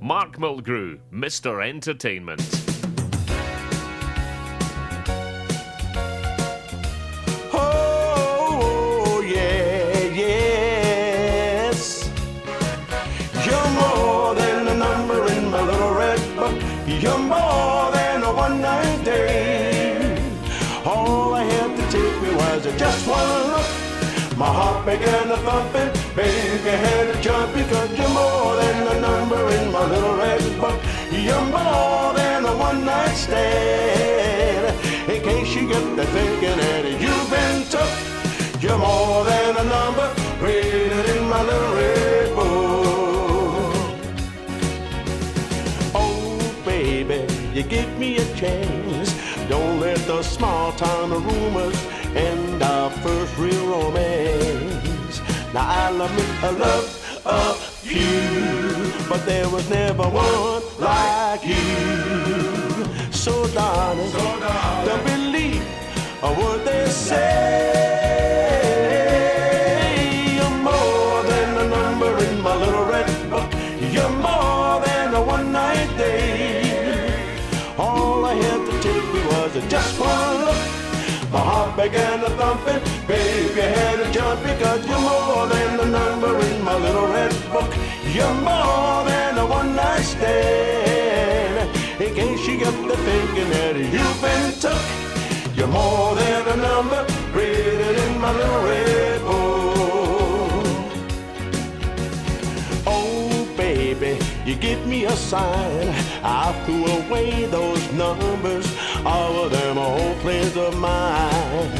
Mark Mulgrew, Mr. Entertainment. Oh, yeah, yes. You're more than a number in my little red book. You're more than a one-night day. All I had to take me was just one look. My heart began to thumping, baby, I had to jump because you're more than a number in my little red book. You're more than a one-night stand. In case you get to thinking that you've been took, you're more than a number rated in my little red book. Oh, baby, you give me a chance. Don't let the small-town rumors end our first real romance. Now I love a few, but there was never one like you. So darling, don't believe a word they say. You're more than a number in my little red book. You're more than a one-night day. All I had to take me was just one look. My heart began to thumping, baby, I had to jump because you're more than a number in my little red book. You're more than a one-night stand. In case you get to thinking that you've been took, you're more than a number rated in my little red book. Oh, baby, you give me a sign. I threw away those numbers. All of them old friends of mine,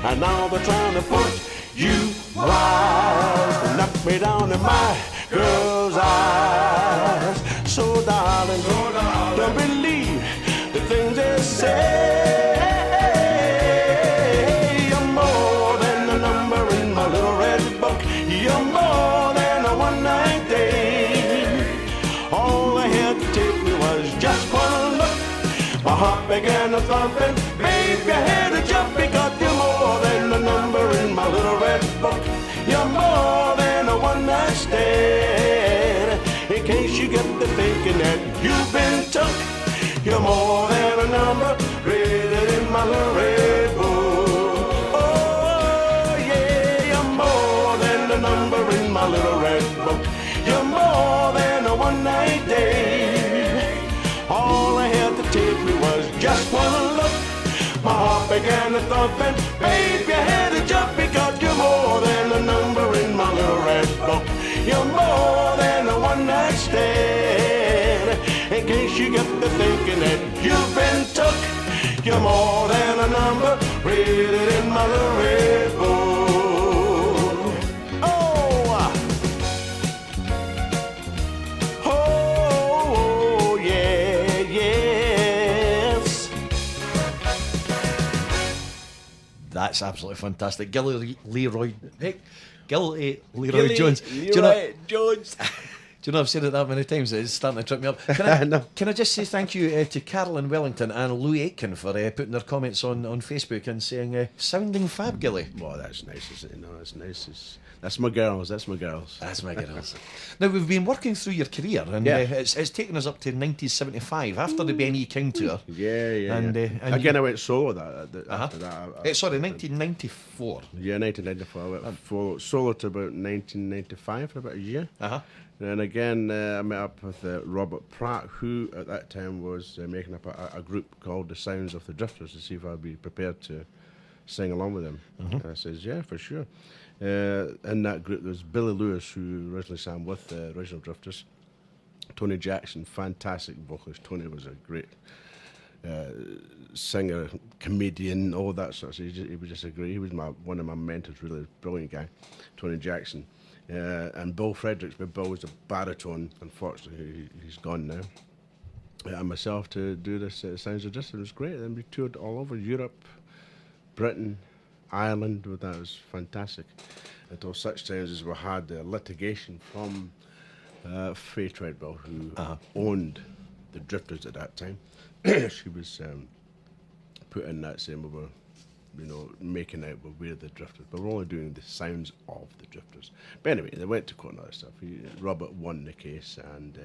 and now they're trying to put you wise, knock me down in my girl's eyes. So darling, don't believe the things they say. You're more than a number in my little red book. You're more than a one-night day. All I had to take me was just one look. My heart began to thumping, baby, I had to jump because you're more than a number in my little red book. You're more than a one-night stand. In case you get to thinking that you've been took, you're more than a number rated in my little red book. Oh, yeah, you're more than a number in my little red book. You're more than a one-night day. All I had to take me was just one look. My heart began to thumping, baby, I had to jump because you're more than a number in my little red book. You're more than a one-night stand. In case you get to thinking that you've been took, you're more than a number rated in my little red book. That's absolutely fantastic. Gillie Leroy. Hey, Gillie Leroy Jones. Jones. Do you know I've said it that many times? It's starting to trip me up. Can I just say thank you to Carol in Wellington and Lou Aitken for putting their comments on Facebook and saying sounding fab, Gillie. Well, that's nice, isn't it? No, that's nice. That's my girls. That's my girls. Now, we've been working through your career, and it's taken us up to 1975 after the Ben E. King tour. Yeah. And again, I went solo after that. Sorry, 1994. Yeah, 1994. I went solo to about 1995 for about a year. And again, I met up with Robert Pratt, who at that time was making up a group called The Sounds of the Drifters to see if I'd be prepared to sing along with them. I says, yeah, for sure. In that group, there was Billy Lewis, who originally sang with the original Drifters. Tony Jackson, fantastic vocalist. Tony was a great singer, comedian, all that sort of stuff. He was just a great. He was one of my mentors, really brilliant guy, Tony Jackson. And Bill Fredericks, but Bill was a baritone. Unfortunately, he's gone now. And myself to do this Sounds of Distance. It was great. Then we toured all over Europe, Britain, Ireland. That was fantastic. Until such times as we had litigation from Faye Treadwell, who owned the Drifters at that time. She was put in that saying we were, making out we're the Drifters, but we're only doing the sounds of the Drifters. But anyway, they went to court and other stuff. Robert won the case, and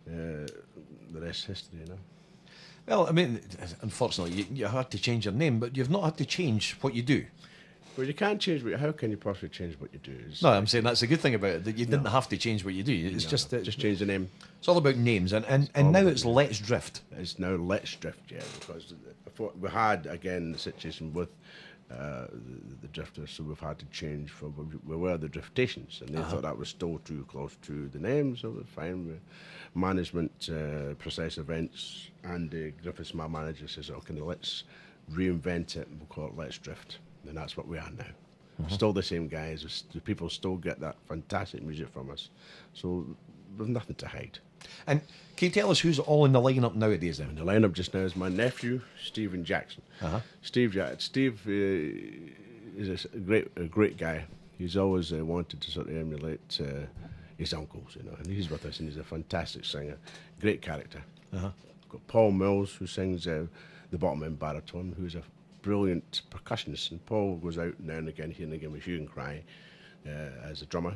the rest is history, you know. Well, I mean, unfortunately, you had to change your name, but you've not had to change what you do. Well, you can't change how can you possibly change what you do? No, I'm saying that's a good thing about it, that you didn't have to change what you do. It's just change the name. It's all about names, and now it's Let's Drift. It's now Let's Drift, yeah, because we had, again, the situation with the drifters, so we've had to change from we were the Driftations, and they thought that was still too close to the name, so it was fine. Management, Precise Events, and Griffiths, my manager, says, okay, let's reinvent it and we'll call it Let's Drift. And that's what we are now. Still the same guys. The people still get that fantastic music from us. So there's nothing to hide. And can you tell us who's all in the lineup nowadays then? And the lineup just now is my nephew, Stephen Jackson. Steve is a great guy. He's always wanted to sort of emulate his uncles, you know, and he's with us, and he's a fantastic singer, great character. Got Paul Mills, who sings the bottom end baritone, who's a brilliant percussionist, and Paul goes out now and again, here and again with Hue and Cry as a drummer,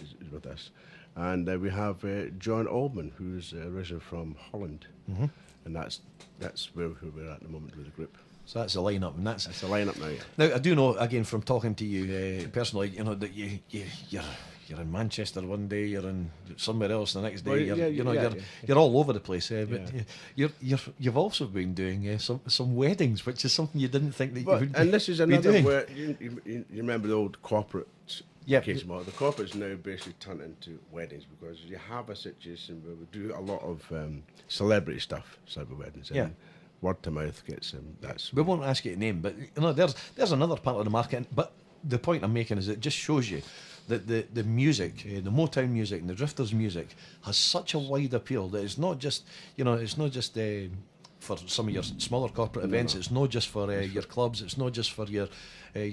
is with us. And we have John Oldman, who's originally from Holland, and that's where we're at the moment with the group. So that's the lineup, and that's the lineup now. Yeah. Now I do know, again, from talking to you personally, you know that you're in Manchester one day, you're in somewhere else the next day. Well, you're all over the place. But you've also been doing some weddings, which is something you didn't think that you would. And this is be another doing. where you remember the old corporate. Case model. The corporate's now basically turned into weddings, because you have a situation where we do a lot of celebrity stuff, cyber weddings. And word to mouth gets that's. We won't ask you to name, but you know, there's another part of the market. But the point I'm making is it just shows you that the music, the Motown music and the Drifters music has such a wide appeal that it's not just for some of your smaller corporate events. It's not just for your clubs. It's not just for your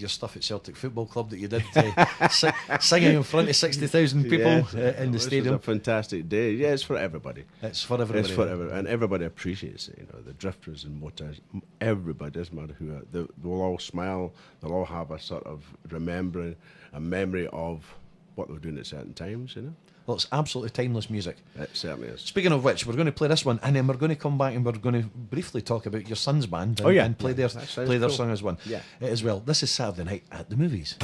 stuff at Celtic Football Club that you did singing in front of 60,000 people in the stadium. It's a fantastic day. Yeah, it's for everybody. It's for everybody. It's for everybody, and everybody appreciates it. You know, the Drifters and Motors, everybody, doesn't matter who. They'll all smile. They'll all have a sort of a memory of what they were doing at certain times. You know. Well, it's absolutely timeless music. It certainly is. Speaking of which, we're going to play this one, and then we're going to come back and we're going to briefly talk about your son's band and play their song as one as well. This is Saturday Night at the Movies.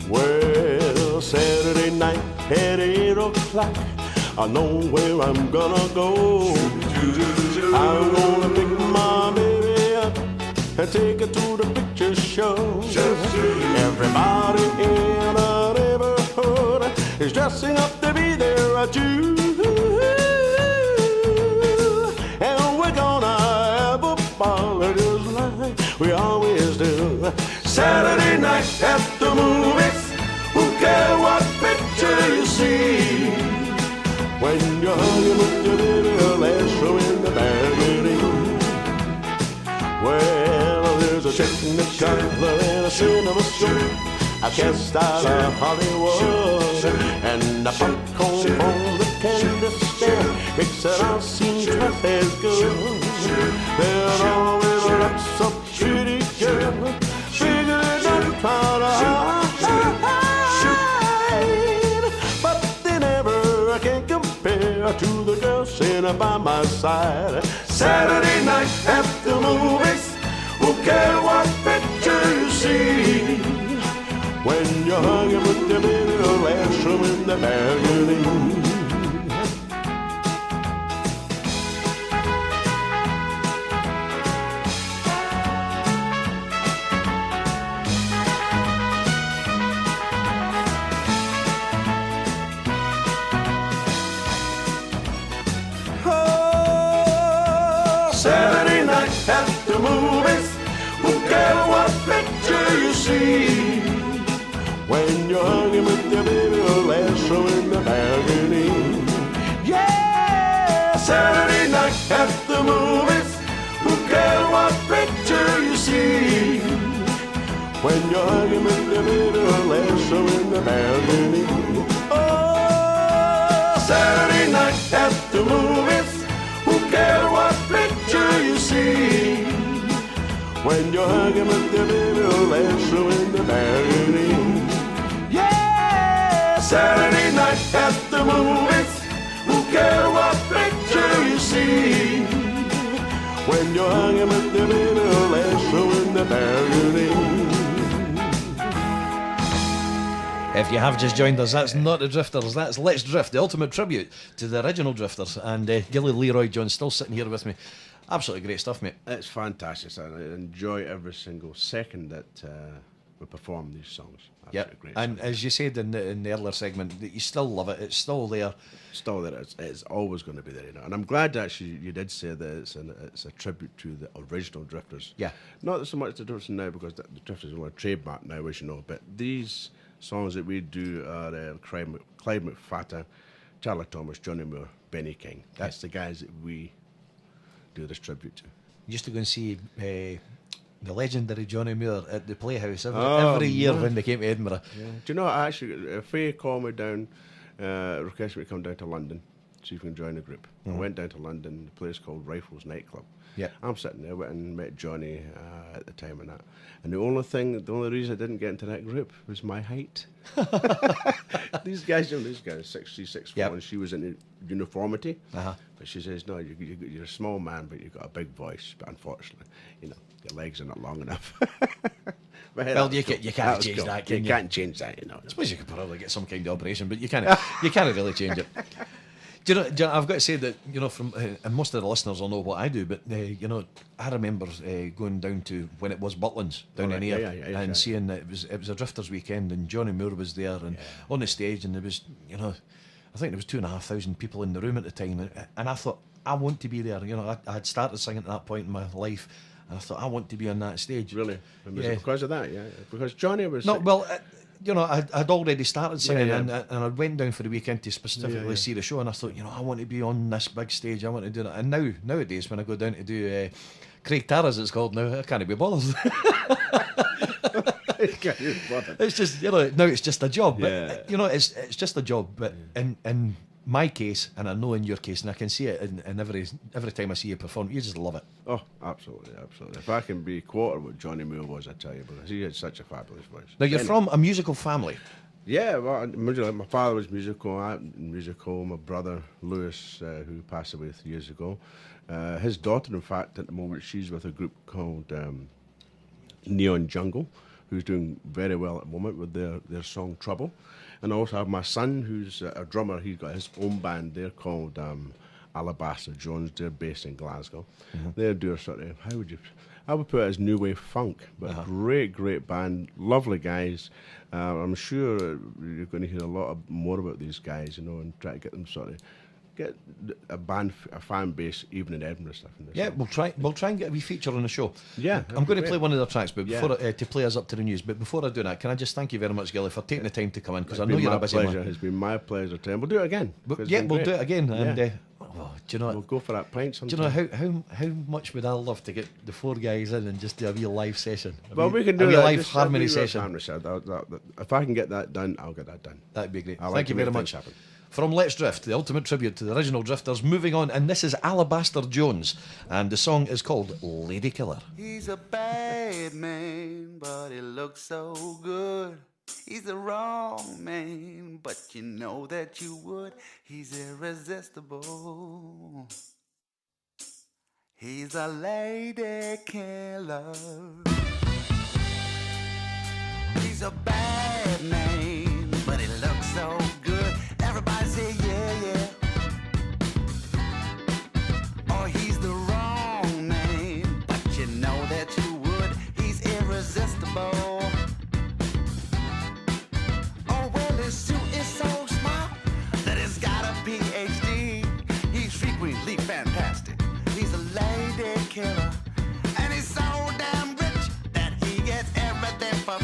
Well, Saturday night at 8 o'clock, I know where I'm gonna go. I'm gonna pick my baby up and take her to the picture show. Everybody in the neighborhood is dressing up to be there too. And we're gonna have a ball just like we always do. Saturday night at the movies, who cares what picture you see? When you're hugging with your little last show in the balcony. Well, there's a chick in the color in a cinema store, I guess out of Hollywood, and the popcorn from the candy stand makes it all seem twice as good. There's always lots of pretty girls, bigger than trying to hide, but they never can compare to the girl sitting by my side. Saturday night at the movies, who cares what picture you see? When you're hugging with the middle last room in the balcony. Saturday night at the movies, who cares what picture you see? When you're hugging with your baby last show in the balcony. Yeah, Saturday night at the movies, who cares what picture you see? When you're hugging with your baby last show in the balcony. Oh, Saturday night at the movies, who cares what picture you see? When you're hugging with your baby last show in the balcony. Yeah, Saturday night at the movies, who cares what picture you see? When you're hanging with the middle last show in the balcony. If you have just joined us, that's not the Drifters, that's Let's Drift, the ultimate tribute to the original Drifters. And Gillie, Leroy, John still sitting here with me. Absolutely great stuff, mate. It's fantastic. I enjoy every single second that we perform these songs. Yep. Great And songs. as you said in the earlier segment, that you still love it, it's still there. Still there, it's always going to be there, you know. And I'm glad actually you did say that it's a tribute to the original Drifters. Yeah. Not so much the Drifters now, because the Drifters are a trademark now, as you know. But these songs that we do are Clyde McFatta, Charlie Thomas, Johnny Moore, Benny King. That's the guys that we do this tribute to. Used to go and see the legendary Johnny Moore at the Playhouse every year when they came to Edinburgh. Yeah. Do you know, actually, if they call me down, request me to come down to London, see if we can join the group. I went down to London, a place called Rifles Nightclub. Yeah. I'm sitting there, went and met Johnny at the time and that. And the only reason I didn't get into that group was my height. These guys, 6'3", 6'4", and she was in uniformity. Uh-huh. But she says, no, you're a small man, but you've got a big voice. But unfortunately, you know, your legs are not long enough. But hey, Well, you cool. can't change that, can You you? can't change that, you know. I suppose you could probably get some kind of operation, but you can't really change it. Do you know, I've got to say that, you know, from and most of the listeners will know what I do, but you know, I remember going down to when it was Butlins down in here, yeah, and seeing that it was a Drifters weekend, and Johnny Moore was there and on the stage, and there was, you know, I think there was 2,500 people in the room at the time, and I thought, I want to be there. You know, I had started singing at that point in my life, and I thought, I want to be on that stage. Really? And was Yeah. it because of that? Yeah. Because Johnny was. No, well, you know, I'd already started singing, yeah. and I went down for the weekend to specifically Yeah. see the show, and I thought, you know, I want to be on this big stage, I want to do that. And nowadays, when I go down to do Craig Tara's, it's called now, I can't be bothered. It's just, you know, now it's just a job. Yeah. But, you know, it's just a job. But in my case, and I know in your case, and I can see it in every time I see you perform, you just love it. Oh, absolutely, absolutely. If I can be quarter what Johnny Moore was, I tell you, because he had such a fabulous voice. Now, you're Anyway. from a musical family. Yeah, well, originally, my father was musical. My brother Lewis, who passed away 3 years ago, his daughter, in fact, at the moment, she's with a group called Neon Jungle, who's doing very well at the moment with their song Trouble. And I also have my son, who's a drummer. He's got his own band. They're called Alabaster Jones. They're based in Glasgow. They do a sort of, I would put it as new wave funk, but a great band, lovely guys. I'm sure you're going to hear a lot more about these guys, you know, and try to get them sort of get a fan base even in Edinburgh stuff. Yeah, we'll try and get a wee feature on the show. Yeah, I'm going to great. play one of their tracks, but Yeah. before to play us up to the news. But before I do that, can I just thank you very much, Gillie, for taking the time to come in, because I know you're a busy man. It's been my pleasure, Tim. We'll do it again. But, yeah, we'll do it again. And Yeah. do you know? We'll go for that pint Do sometime. you know how much would I love to get the four guys in and just do a wee live session? Well, we can do a wee that. live Just harmony a wee session. harmony session. If I can get that done, I'll get that done. That'd be great. I like Thank you to very make much. things happen. From Let's Drift, the ultimate tribute to the original Drifters. Moving on, and this is Alabaster Jones, and the song is called Lady Killer. He's a bad man, but he looks so good. He's the wrong man, but you know that you would. He's irresistible. He's a lady killer. He's a bad man, but he looks so good. Everybody say yeah, yeah. Oh, he's the wrong man, but you know that you would. He's irresistible. Oh, well, his suit is so smart that it's got a PhD. He's frequently fantastic. He's a lady killer. And he's so damn rich that he gets everything for